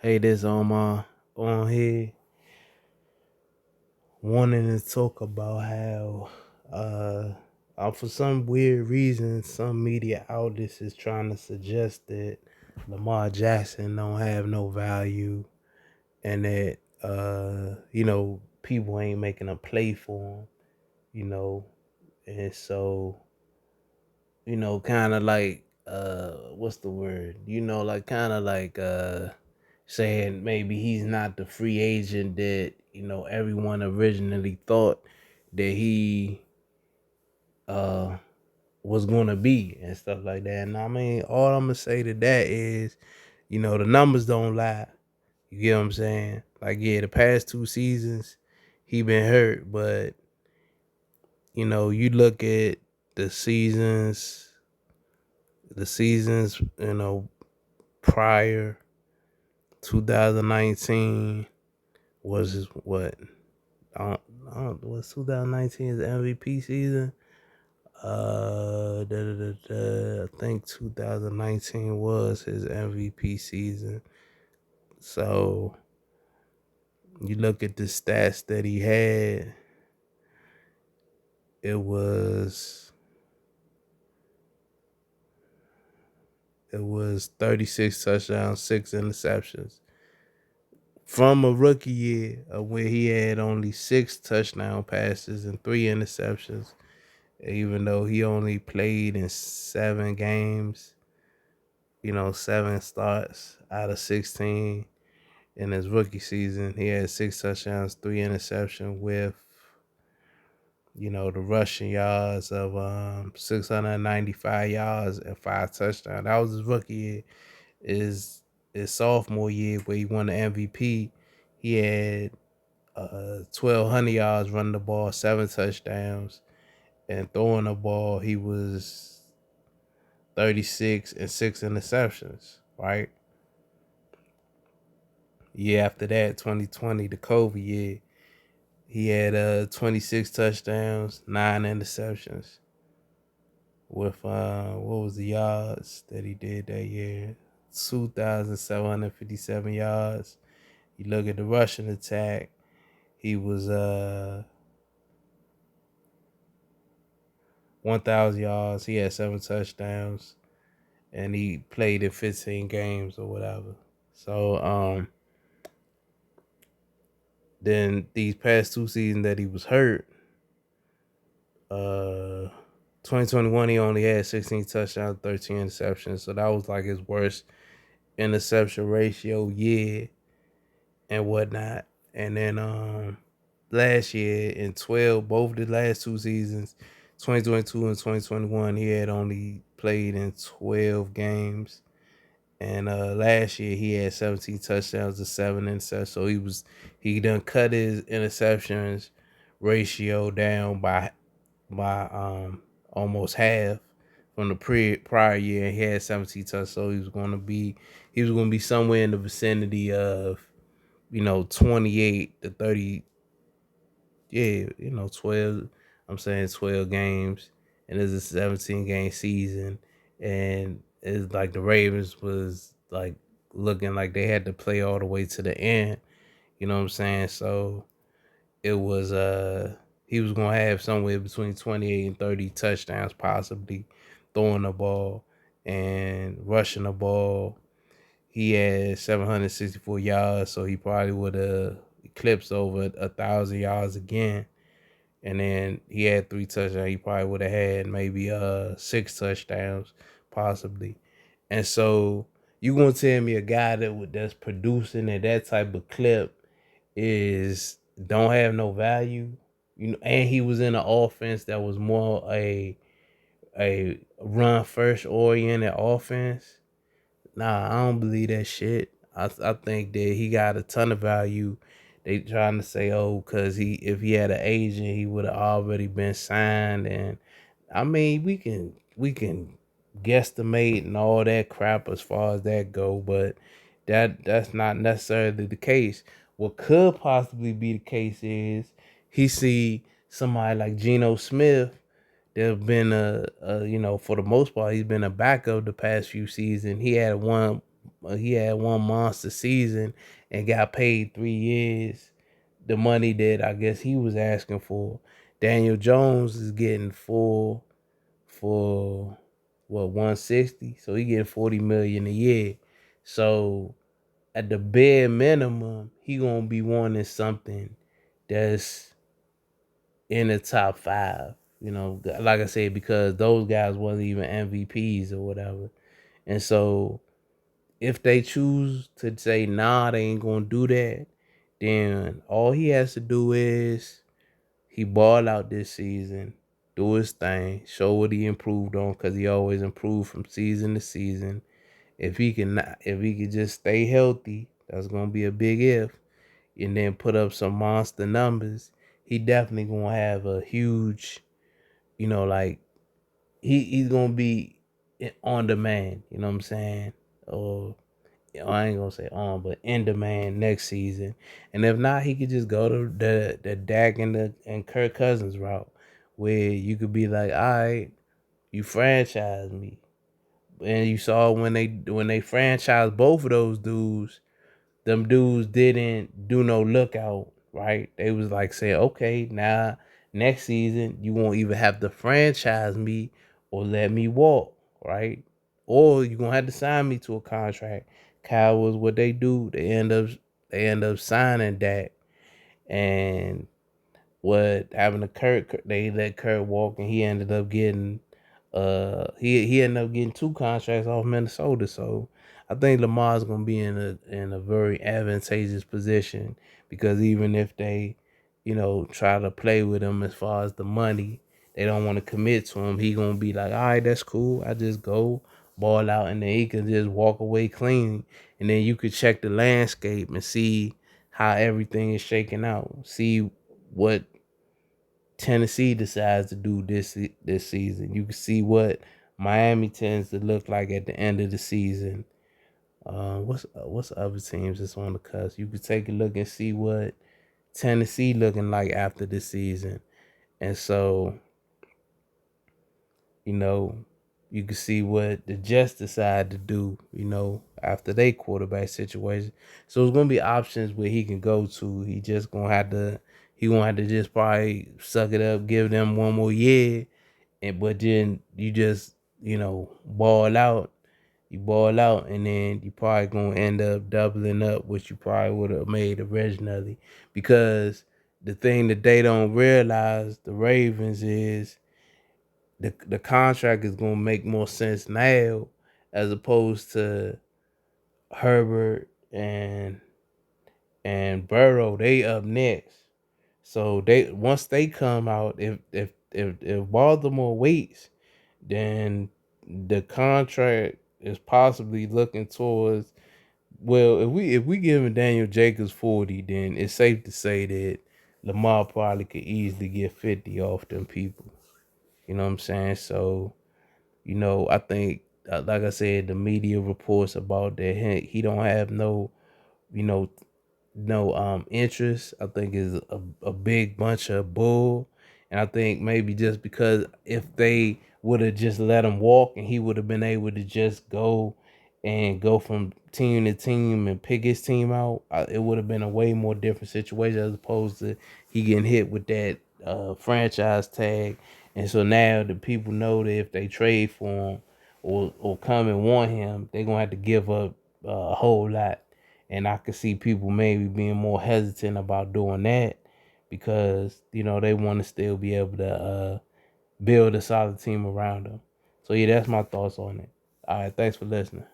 Hey, this on here wanting to talk about how for some weird reason some media outlets is trying to suggest that Lamar Jackson don't have no value and that people ain't making a play for him, you know, and so kind of like what's the word? Like kind of like saying maybe he's not the free agent that everyone originally thought that he uh was gonna be and stuff like that. And I mean, all I'm gonna say to that is, the numbers don't lie. You get what I'm saying? Like, yeah, the past 2 seasons he been hurt, but you look at the seasons, the seasons, prior 2019 was his what? I don't was 2019 his MVP season. I think 2019 was his MVP season. So you look at the stats that he had, it was 36 touchdowns, 6 interceptions. From a rookie year where he had only 6 touchdown passes and 3 interceptions, even though he only played in 7 games, 7 starts out of 16 in his rookie season. He had 6 touchdowns, 3 interceptions with, the rushing yards of 695 yards and 5 touchdowns. That was his rookie year. His sophomore year where he won the MVP, he had 1,200 yards running the ball, 7 touchdowns, and throwing the ball, he was 36 and 6 interceptions, right? Year after that, 2020, the COVID year, he had 26 touchdowns, 9 interceptions. With what was the yards that he did that year? 2,757 yards. You look at the rushing attack, he was 1,000 yards. He had 7 touchdowns, and he played in 15 games or whatever. So then these past 2 seasons that he was hurt, 2021 he only had 16 touchdowns, 13 interceptions. So that was like his worst interception ratio year and whatnot. And then last year in 12, both the last 2 seasons, 2022 and 2021, he had only played in 12 games. And last year he had 17 touchdowns to 7 interceptions. So he done cut his interceptions ratio down by almost half from the prior year. He had 17 touchdowns, so he was gonna be somewhere in the vicinity of 28 to 30. Yeah, 12. I'm saying 12 games, and it's a 17 game season, and it's like the Ravens was like looking like they had to play all the way to the end. You know what I'm saying? So it was he was gonna have somewhere between 28 and 30 touchdowns, possibly throwing the ball and rushing the ball. He had 764 yards, so he probably would have eclipsed over 1,000 yards again. And then he had 3 touchdowns. He probably would have had maybe 6 touchdowns, possibly. And so you gonna tell me a guy that's producing at that type of clip is don't have no value, and he was in an offense that was more a run first oriented offense. Nah, I don't believe that shit. I think that he got a ton of value. They trying to say, oh, cause if he had an agent, he would have already been signed. And I mean, we can guesstimate and all that crap as far as that go, but that's not necessarily the case. What could possibly be the case is he see somebody like Geno Smith. There's been for the most part, he's been a backup the past few seasons. He had he had one monster season and got paid 3 years the money that I guess he was asking for. Daniel Jones is getting full for what 160, so he getting 40 million a year. So at the bare minimum, he gonna be wanting something that's in the top five. You know, like I said, because those guys wasn't even MVPs or whatever. And so if they choose to say nah, they ain't gonna do that, then all he has to do is he ball out this season, do his thing, show what he improved on, because he always improved from season to season. If he can just stay healthy, that's gonna be a big if, and then put up some monster numbers. He definitely gonna have a huge, like he's gonna be on demand. You know what I'm saying? Or I ain't gonna say on, but in demand next season. And if not, he could just go to the Dak and Kirk Cousins route, where you could be like, all right, you franchise me. And you saw when they franchised both of those dudes, them dudes didn't do no lookout, right? They was like saying, okay, now next season you won't even have to franchise me or let me walk, right? Or you gonna have to sign me to a contract. Kyle was what they do. They end up signing that, and what happened to Kurt? They let Kurt walk, and he ended up getting he ended up getting two contracts off Minnesota. So I think Lamar's gonna be in a very advantageous position, because even if they, try to play with him as far as the money, they don't want to commit to him. He gonna be like, all right, that's cool. I just go ball out, and then he can just walk away clean, and then you could check the landscape and see how everything is shaking out. See what Tennessee decides to do this season. You can see what Miami tends to look like at the end of the season. What's other teams that's on the cusp? You could take a look and see what Tennessee looking like after this season, and so you know, you can see what the Jets decide to do, after their quarterback situation. So it's gonna be options where he can go to. He gonna have to just probably suck it up, give them one more year, and but then you just, ball out. You ball out, and then you probably gonna end up doubling up what you probably would have made originally. Because the thing that they don't realize, the Ravens, is the contract is gonna make more sense now, as opposed to Herbert and Burrow. They up next, so they once they come out, if Baltimore waits, then the contract is possibly looking towards. Well, if we giving Daniel Jacobs 40, then it's safe to say that Lamar probably could easily get 50 off them people. You know what I'm saying? So I think, like I said, the media reports about that he don't have you know, no interest, I think is a big bunch of bull. And I think maybe just because if they would have just let him walk, and he would have been able to just go from team to team and pick his team out, it would have been a way more different situation, as opposed to he getting hit with that franchise tag. And so now the people know that if they trade for him, or come and want him, they're gonna have to give up a whole lot. And I could see people maybe being more hesitant about doing that, because they want to still be able to build a solid team around them. So yeah, that's my thoughts on it. All right, thanks for listening.